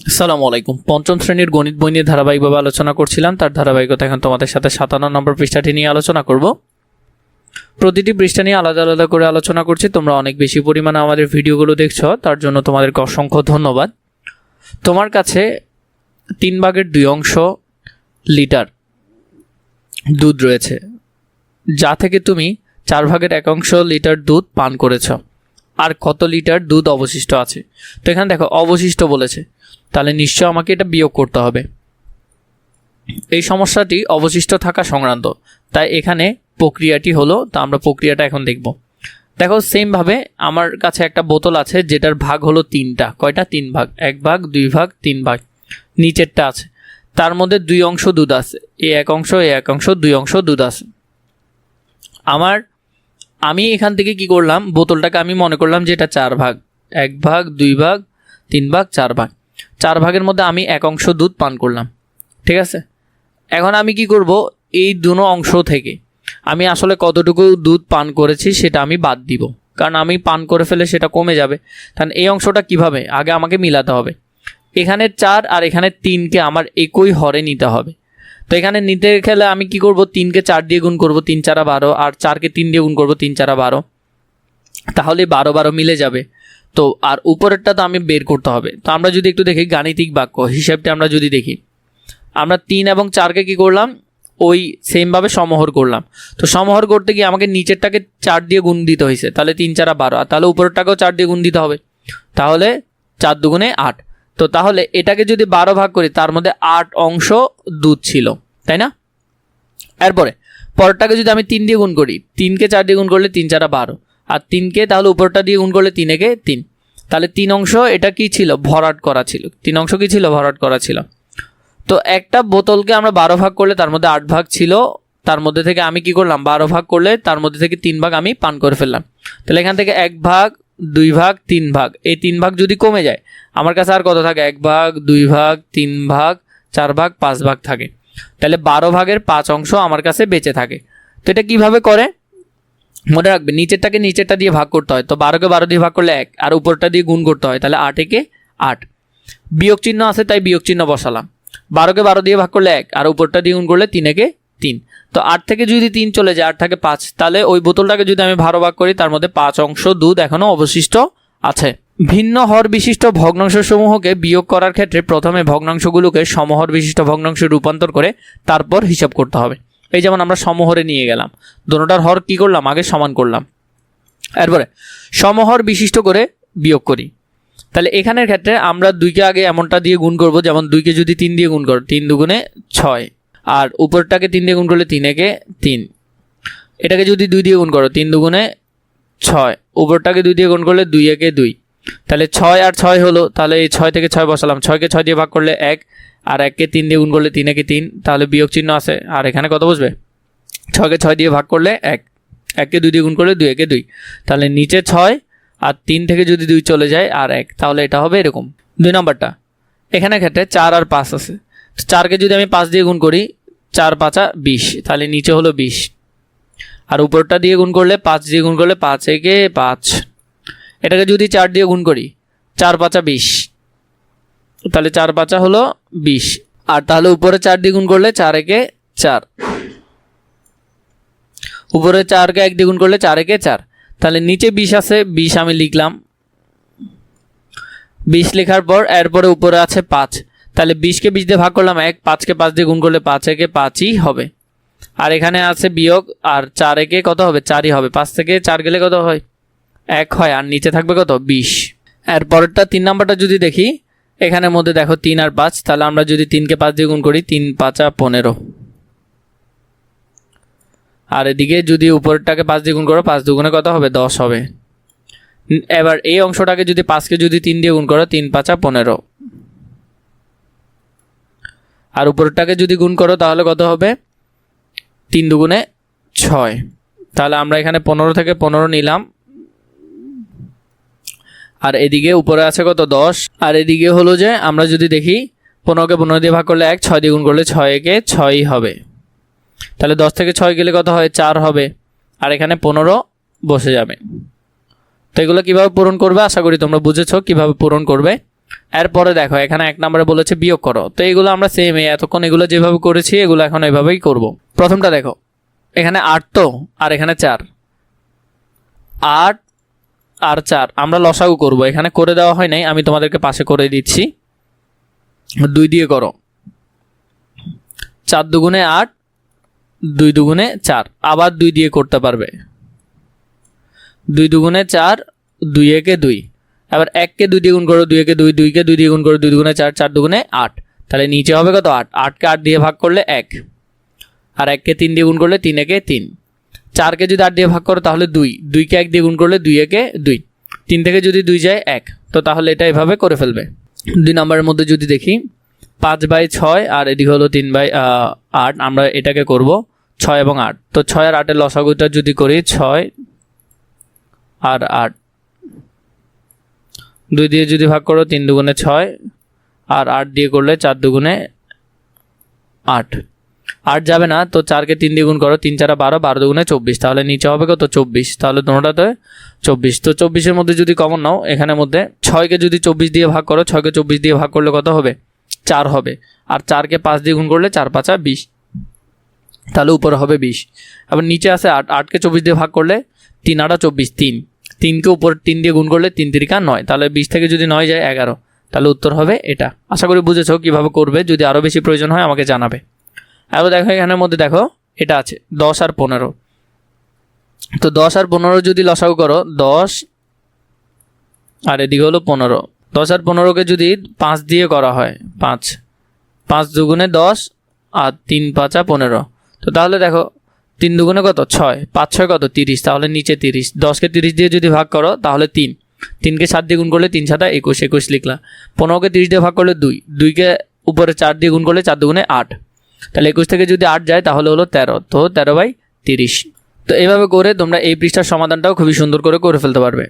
আসসালামু আলাইকুম। পঞ্চম শ্রেণীর গণিত বই নিয়ে ধারাবাহিকভাবে আলোচনা করছিলাম। তার ধারাবাহিকতা এখন তোমাদের সাথে 57 নম্বর পৃষ্ঠাটি নিয়ে আলোচনা করব। প্রতিটি পৃষ্ঠা নিয়ে আলাদা আলাদা করে আলোচনা করছি। তোমরা অনেক বেশি পরিমাণে আমাদের ভিডিওগুলো দেখছো, তার জন্য তোমাদেরকে অসংখ্য ধন্যবাদ। তোমার কাছে 3/2 লিটার দুধ রয়েছে, যা থেকে তুমি 4/1 লিটার দুধ পান করেছ। আর কত লিটার দুধ অবশিষ্ট আছে? তো এখানে দেখো অবশিষ্ট বলেছে, তাহলে নিশ্চয় আমাকে এটা বিয়োগ করতে হবে। এই সমস্যাটি অবশিষ্ট থাকা সংক্রান্ত, তাই এখানে প্রক্রিয়াটি হলো, তা আমরা প্রক্রিয়াটা এখন দেখব। দেখো সেমভাবে আমার কাছে একটা বোতল আছে যেটার ভাগ হলো 3টা। কয়টা? 3 ভাগ। 1 ভাগ, 2 ভাগ, 3 ভাগ। নিচেরটা আছে, তার মধ্যে 2 অংশ দুধ আছে। এই 1 অংশ, এই 1 অংশ, 2 অংশ দুধ আছে। আমি এখান থেকে কি করলাম, বোতলটাকে আমি মনে করলাম যে এটা 4 ভাগ। 1 ভাগ, 2 ভাগ, 3 ভাগ, 4 ভাগ। 4 ভাগের মধ্যে আমি 1 অংশ দুধ পান করলাম, ঠিক আছে। এখন আমি কি করব, এই দুটো অংশ থেকে আমি আসলে কতটুকু দুধ পান করেছি সেটা আমি বাদ দিব, কারণ আমি পান করে ফেলে সেটা কমে যাবে। কারণ এই অংশটা কিভাবে আগে আমাকে মিলাতে হবে। এখানে 4 আর এখানে 3কে আমার একই হরে নিতে হবে। তো এখানে নিতে গেলে আমি কি করব, 3কে 4 দিয়ে গুণ করব, 3 4 12, আর 4কে 3 দিয়ে গুণ করব, 3 4 12, তাহলে 12 12 মিলে যাবে। তো আর উপরেরটা তো আমি বের করতে হবে। তো আমরা যদি একটু দেখি গাণিতিক বাক্য হিসাবটা, আমরা যদি দেখি, আমরা 3 এবং 4কে কী করলাম, ওই সেমভাবে সমহর করলাম। তো সমহর করতে গিয়ে আমাকে নিচেরটাকে 4 দিয়ে গুণ দিতে হয়েছে, তাহলে 3 4 12, আর তাহলে উপরেরটাকেও 4 দিয়ে গুণ দিতে হবে, তাহলে 4 দুগুণে 8। তো তাহলে এটাকে যদি 12 ভাগ করি, তার মধ্যে 8 অংশ দুধ ছিল, তাই না? এরপরে পরেরটাকে যদি আমি 3 দিয়ে গুণ করি, 3কে 4 দিয়ে গুণ করলে 3 4 12, আর 3কে তাহলে উপরটা দিয়ে গুণ করলে 3 একে 3, তাহলে 3 অংশ এটা কি ছিল, ভরাট করা ছিল। 3 অংশ কি ছিল, ভরাট করা ছিল। তো একটা বোতলকে আমরা 12 ভাগ করলে তার মধ্যে 8 ভাগ ছিল, তার মধ্যে থেকে আমি কি করলাম, 12 ভাগ করলে তার মধ্যে থেকে 3 ভাগ আমি পান করে ফেললাম। তাহলে এখান থেকে 1 ভাগ, 2 ভাগ, 3 ভাগ, এই 3 ভাগ যদি কমে যায়, আমার কাছে আর কত থাকে, 1 ভাগ, 2 ভাগ, 3 ভাগ, 4 ভাগ, 5 ভাগ থাকে। তাহলে 12 ভাগের 5 অংশ আমার কাছে বেঁচে থাকে। তো এটা কিভাবে করে মনে রাখবে, নিচেরটাকে নিচেরটা দিয়ে ভাগ করতে হয়। তো 12কে 12 দিয়ে ভাগ করলে 1, আর উপরটা দিয়ে গুণ করতে হয়, তাহলে 8 একে 8। বিয়োগ চিহ্ন আছে তাই বিয়োগ চিহ্ন বসালাম। 12কে 12 দিয়ে ভাগ করলে 1, আর উপরটা দিয়ে গুণ করলে 3 একে 3। তো 8 থেকে যদি 3 চলে যায়, 8 থাকে 5, তাহলে ওই বোতলটাকে যদি আমি 12 ভাগ করি, তার মধ্যে 5 অংশ দুধ এখনও অবশিষ্ট আছে। ভিন্ন হর বিশিষ্ট ভগ্নাংশসমূহকে বিয়োগ করার ক্ষেত্রে প্রথমে ভগ্নাংশগুলোকে সমহর বিশিষ্ট ভগ্নাংশে রূপান্তর করে তারপর হিসাব করতে হবে। এই যেমন আমরা সমহরে নিয়ে গেলাম, দুটোটার হর কি করলাম, আগে সমান করলাম, এরপরে সমহর বিশিষ্ট করে বিয়োগ করি। তাহলে এখানের ক্ষেত্রে আমরা 2কে আগে এমনটা দিয়ে গুণ করব, যেমন 2কে যদি 3 দিয়ে গুণ করো, 3 দুগুণে 6, আর উপরটাকে 3 দিয়ে গুণ করলে 3 একে 3। এটাকে যদি 2 দিয়ে গুণ করো, 3 দুগুণে 6, উপরটাকে 2 দিয়ে গুণ করলে 2 একে 2। তাহলে 6 আর 6 হলো, তাহলে এই 6 থেকে 6 বসালাম, 6কে 6 দিয়ে ভাগ করলে 1, আর 1কে 3 দিয়ে গুণ করলে 3 একে 3, তাহলে বিয়োগ চিহ্ন আছে। আর এখানে কত বসবে, 6কে 6 দিয়ে ভাগ করলে 1, 1কে 2 দিয়ে গুণ করলে 2 একে 2, তাহলে নিচে 6, আর 3 থেকে যদি 2 চলে যায় আর 1, তাহলে এটা হবে এরকম। 2 নম্বরটা, এখানে ক্ষেত্রে 4 আর 5 আছে। 4কে যদি আমি 5 দিয়ে গুণ করি, 4 5 20, তাহলে নিচে হলো 20, আর উপরটা দিয়ে গুণ করলে 5 দিয়ে গুণ করলে 5 একে 5। এটাকে যদি 4 দিয়ে গুণ করি, 4 5 20, তাহলে 4 5 হলো 20, আর তাহলে উপরে 4 দিয়ে গুণ করলে 4 একে 4, উপরে 4কে 1 দিয়ে গুণ করলে 4 একে 4, তাহলে নিচে 20 আছে, 20 আমি লিখলাম। 20 লেখার পর এরপরে উপরে আছে 5, তাহলে 20কে 20 দিয়ে ভাগ করলাম 1, 5কে 5 দিয়ে গুণ করলে 5 একে 5ই হবে। আর এখানে আছে বিয়োগ, আর 4 একে কত হবে, 4ই হবে। 5 থেকে 4 গেলে কত হয়, 1 হয়, আর নিচে থাকবে কত, 20। এরপরেরটা 3 নাম্বারটা যদি দেখি, এখানের মধ্যে দেখো 3 আর 5, তাহলে আমরা যদি 3কে 5 দিয়ে গুণ করি, 3 5 15, আর এদিকে যদি উপরেরটাকে 5 দিয়ে গুণ করো, 5 দুগুণে কত হবে, 10 হবে। এবার এই অংশটাকে যদি 5কে যদি 3 দিয়ে গুণ করো, 3 5 15, আর উপরেরটাকে যদি গুণ করো তাহলে কত হবে, 3 দুগুণে 6, তাহলে আমরা এখানে 15 থেকে 15 নিলাম, আর এদিকে উপরে আছে কত, 10, আর এদিকে হলো যে আমরা যদি দেখি 15কে 15 দিয়ে ভাগ করলে 1, 6 দিয়ে গুণ করলে 6 একে 6ই হবে। তাহলে 10 থেকে 6 গেলে কত হয়, 4 হবে, আর এখানে 15 বসে যাবে। তো এগুলো কীভাবে পূরণ করবে, আশা করি তোমরা বুঝেছো কীভাবে পূরণ করবে। এরপরে দেখো এখানে 1 নম্বরে বলেছে বিয়োগ করো, তো এগুলো আমরা সেম এতক্ষণ এগুলো যেভাবে করেছি এগুলো এখন এভাবেই করব। প্রথমটা দেখো এখানে 8 তো আর এখানে 4, 8 আর 4 আমরা লসাগু করব, এখানে করে দেওয়া হয় নাই, আমি তোমাদেরকে পাশে করে দিচ্ছি। 2 দিয়ে করো, 4 দুগুণে 8, 2 দুগুণে 4, আবার 2 দিয়ে করতে পারবে, 2 দুগুণে 4, 2 একে 2, আবার 1কে 2 দিয়ে গুণ করো, 2 একে 2, 2কে 2 দিয়ে গুণ করো, 2 দুগুণে 4, 4 দুগুণে 8, তাহলে নিচে হবে কত 8, 8কে 8 দিয়ে ভাগ করলে 1, আর 1কে 3 দিয়ে গুণ করলে 3 একে 3, 4কে যদি 8 দিয়ে ভাগ করো তাহলে 2, 2কে 1 দিয়ে গুণ করলে 2 একে 2, 3 থেকে যদি 2 যায় 1, তো তাহলে এটা এভাবে করে ফেলবে। 2 নম্বরের মধ্যে যদি দেখি 5/6 আর এদিকে হলো 3/8, আমরা এটাকে করব 6 এবং 8, তো 6 আর 8 এর লসাগুটা যদি করি 6 আর 8, 2 দিয়ে যদি ভাগ করো 3 দুগুণে 6, আর 8 দিয়ে করলে 4 দুগুণে 8, 8 যাবে না, তো 4কে 3 দিয়ে গুণ করো, 3 4 12, 12 দুগুণে 24, তাহলে নিচে হবে কত 24, তাহলে দুটোটাতে 24, তো 24-এর মধ্যে যদি কমন নাও এখানের মধ্যে 6কে যদি 24 দিয়ে ভাগ করো, 6কে 24 দিয়ে ভাগ করলে কত হবে 4 হবে, আর 4কে 5 দিয়ে গুণ করলে 4 5 20, তাহলে উপরে হবে 20, আবার নিচে আছে 8, 8কে 24 দিয়ে ভাগ করলে 3 8 24, 3, 3কে উপর 3 দিয়ে গুণ করলে 3 3 9, তাহলে 20 থেকে যদি 9 যায় 11, তাহলে উত্তর হবে এটা। আশা করি বুঝেছো কীভাবে করবে, যদি আরও বেশি প্রয়োজন হয় আমাকে জানাবে। এবার দেখো এখানের মধ্যে দেখো এটা আছে 10 আর 15, তো 10 আর 15 যদি লসাগু করো 10 আর এদিকে হলো 15, 10 আর 15কে যদি 5 দিয়ে করা হয় 5, 5 দুগুণে 10 আর 3 5 15, তো তাহলে দেখো 3 দুগুণে কত 6, 5 6 কত 30, তাহলে নিচে 30, 10কে 30 দিয়ে যদি ভাগ করো তাহলে 3, 3কে 7 দিয়ে গুণ করলে 3 7 21, 21 লিখলা, 15কে 30 দিয়ে ভাগ করলে 2, 2কে উপরে 4 দিয়ে গুণ করলে 4 দুগুণে 8, তাহলে 21 থেকে যদি 8 যায় তাহলে হলো 13, তো 13/30। তো এইভাবে করে তোমরা এই পৃষ্ঠার সমাধানটাও খুবই সুন্দর করে ফেলতে পারবে।